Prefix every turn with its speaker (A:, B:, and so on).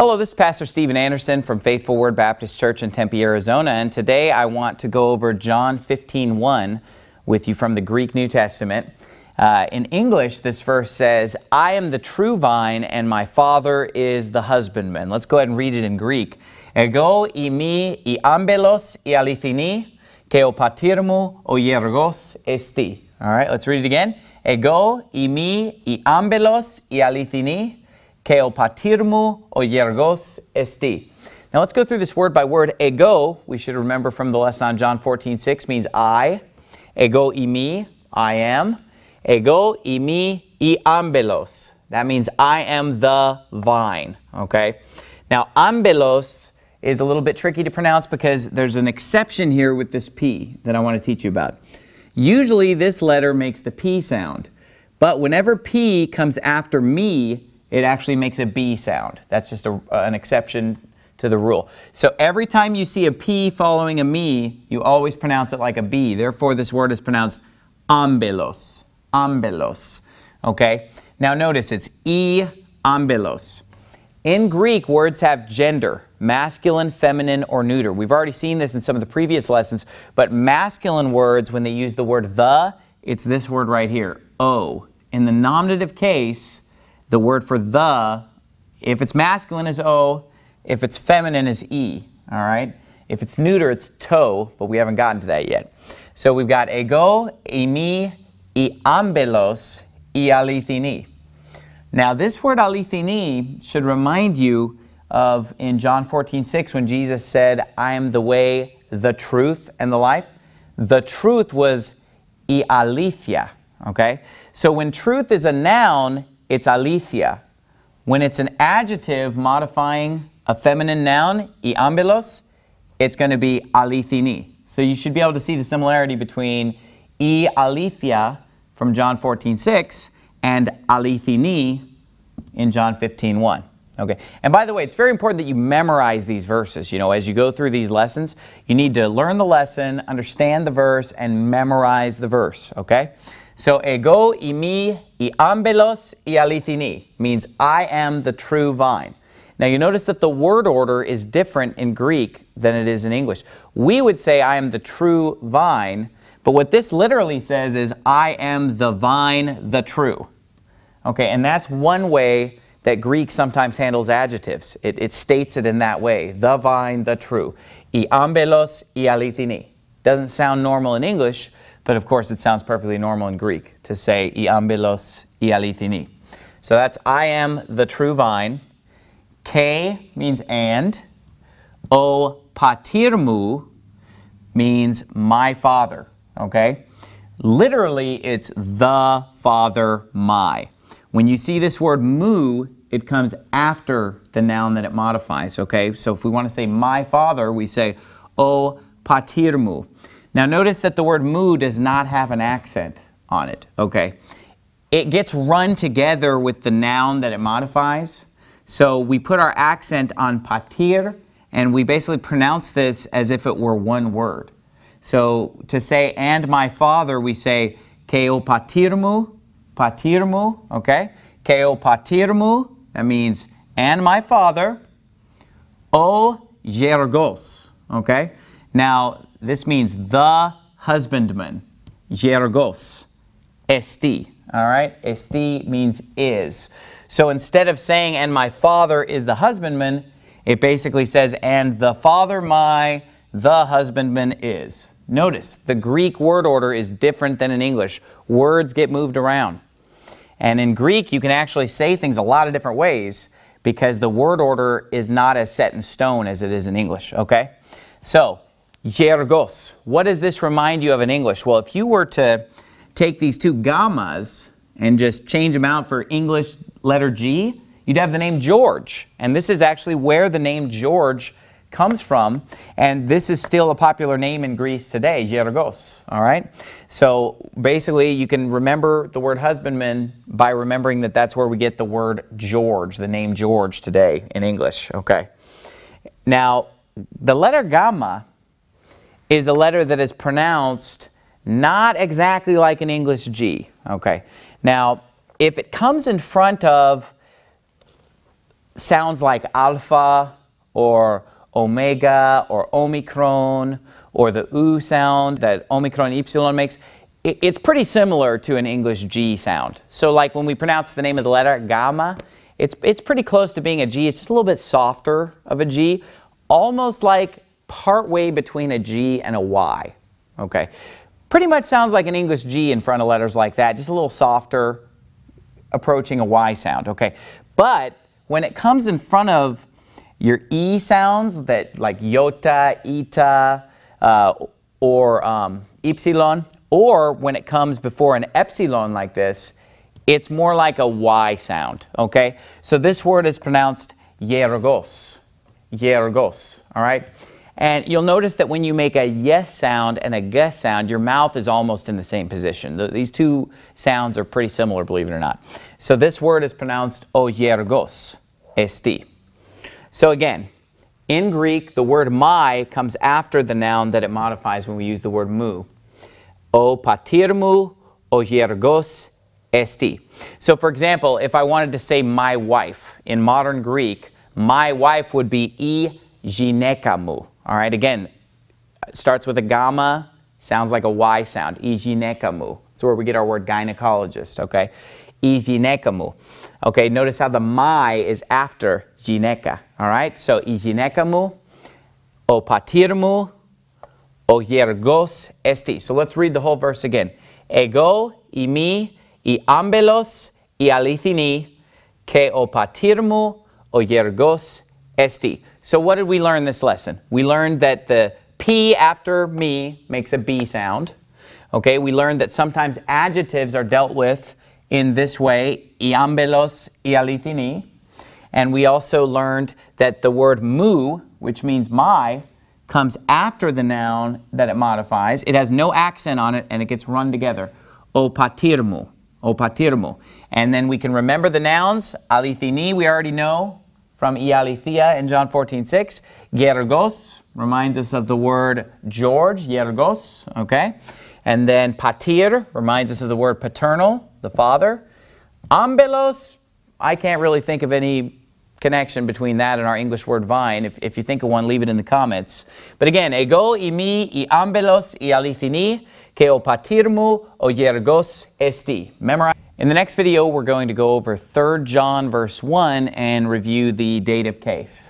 A: Hello, this is Pastor Stephen Anderson from Faithful Word Baptist Church in Tempe, Arizona, and today I want to go over John 15:1 with you from the Greek New Testament. In English, this verse says, "I am the true vine and my Father is the husbandman." Let's go ahead and read it in Greek. "Ego imi I ambelos I alithini, ke o patirmu o hiergos esti." All right, let's read it again. "Ego imi I ambelos I alithini, ke o patirmu o hiergos esti." Now let's go through this word by word. Ego, we should remember from the lesson on John 14:6, means I. Ego imi, I am. Ego imi I ambelos. That means I am the vine. Okay. Now ambelos is a little bit tricky to pronounce because there's an exception here with this P that I want to teach you about. Usually this letter makes the P sound, but whenever P comes after me, it actually makes a B sound. That's just an exception to the rule. So every time you see a P following a me, you always pronounce it like a B. Therefore, this word is pronounced ambelos. Ambelos. Okay? Now notice it's I ambelos. In Greek, words have gender, masculine, feminine, or neuter. We've already seen this in some of the previous lessons, but masculine words, when they use the word the, it's this word right here, O. In the nominative case, the word for the, if it's masculine, is O. If it's feminine, is E. All right? If it's neuter, it's to, but we haven't gotten to that yet. So we've got ego, imi, I ambelos, I alithini. Now this word alithini should remind you of in John 14:6 when Jesus said, "I am the way, the truth, and the life." The truth was I alithia. Okay? So when truth is a noun, it's alithia. When it's an adjective modifying a feminine noun, I ambelos, it's going to be alithini. So you should be able to see the similarity between I alithia from John 14:6 and alithini in John 15:1. Okay. And by the way, it's very important that you memorize these verses. You know, as you go through these lessons, you need to learn the lesson, understand the verse, and memorize the verse. Okay? So, ego imi I ambelos I alithini means I am the true vine. Now, you notice that the word order is different in Greek than it is in English. We would say I am the true vine, but what this literally says is I am the vine, the true. Okay, and that's one way that Greek sometimes handles adjectives. It states it in that way, the vine, the true. I ambelos I alithini. Doesn't sound normal in English, but of course it sounds perfectly normal in Greek to say I ambelos I alithini. So that's I am the true vine. K means and. O patirmu means my father. Okay? Literally, it's the father, my. When you see this word mu, it comes after the noun that it modifies. Okay? So if we want to say my father, we say O patirmu. Now notice that the word mu does not have an accent on it. Okay? It gets run together with the noun that it modifies. So we put our accent on patir, and we basically pronounce this as if it were one word. So to say, and my father, we say, ke o patirmu, patirmu, okay? Ke o patirmu, that means, and my father, o hiergos, okay? Now, this means the husbandman, hiergos, esti, all right? Esti means is. So instead of saying, and my father is the husbandman, it basically says, and the father my, the husbandman is. Notice, the Greek word order is different than in English. Words get moved around. And in Greek, you can actually say things a lot of different ways because the word order is not as set in stone as it is in English, okay? So, hiergos. What does this remind you of in English? Well, if you were to take these two gammas and just change them out for English letter G, you'd have the name George. And this is actually where the name George comes from. And this is still a popular name in Greece today, Hiergos. All right? So basically, you can remember the word husbandman by remembering that that's where we get the word George, the name George today in English. Okay. Now, the letter gamma is a letter that is pronounced not exactly like an English G. Okay. Now, if it comes in front of sounds like alpha or omega or omicron or the U sound that omicron epsilon makes, it's pretty similar to an English G sound. So like when we pronounce the name of the letter, gamma, it's pretty close to being a G. It's just a little bit softer of a G, almost like part way between a G and a Y. Okay, pretty much sounds like an English G in front of letters like that, just a little softer, approaching a Y sound. Okay, but when it comes in front of your E sounds, that like iota, eta, or epsilon, or when it comes before an epsilon like this, it's more like a Y sound. Okay, so this word is pronounced yergos, yergos. All right. And you'll notice that when you make a yes sound and a g sound, your mouth is almost in the same position. These two sounds are pretty similar, believe it or not. So this word is pronounced o yergos, esti. So again, in Greek, the word mai comes after the noun that it modifies when we use the word mu. O patirmu, o yergos, esti. So for example, if I wanted to say my wife, in modern Greek, my wife would be I ginekamu. All right, again, it starts with a gamma, sounds like a Y sound. I ginekamu. That's where we get our word gynecologist, okay? I ginekamu. Okay, notice how the my is after gineka, all right? So I ginekamu, o patirmu, o yergos esti. So let's read the whole verse again. Ego, imi, I ambelos, I alithini, ke o patirmu, o yergos esti. So what did we learn this lesson? We learned that the P after me makes a B sound. Okay, we learned that sometimes adjectives are dealt with in this way, iambelos, ialithini. And we also learned that the word mu, which means my, comes after the noun that it modifies. It has no accent on it and it gets run together. O patirmu, o patirmu. And then we can remember the nouns. Alithini, we already know from ialithia in John 14:6. Yergos reminds us of the word George, yergos, okay? And then patir reminds us of the word paternal, the father. Ambelos, I can't really think of any connection between that and our English word vine. If you think of one, leave it in the comments. But again, ego, imi, I ambelos, I alithini, ke o patirmu, o yergos esti. Memorize. In the next video, we're going to go over 3 John verse 1 and review the dative case.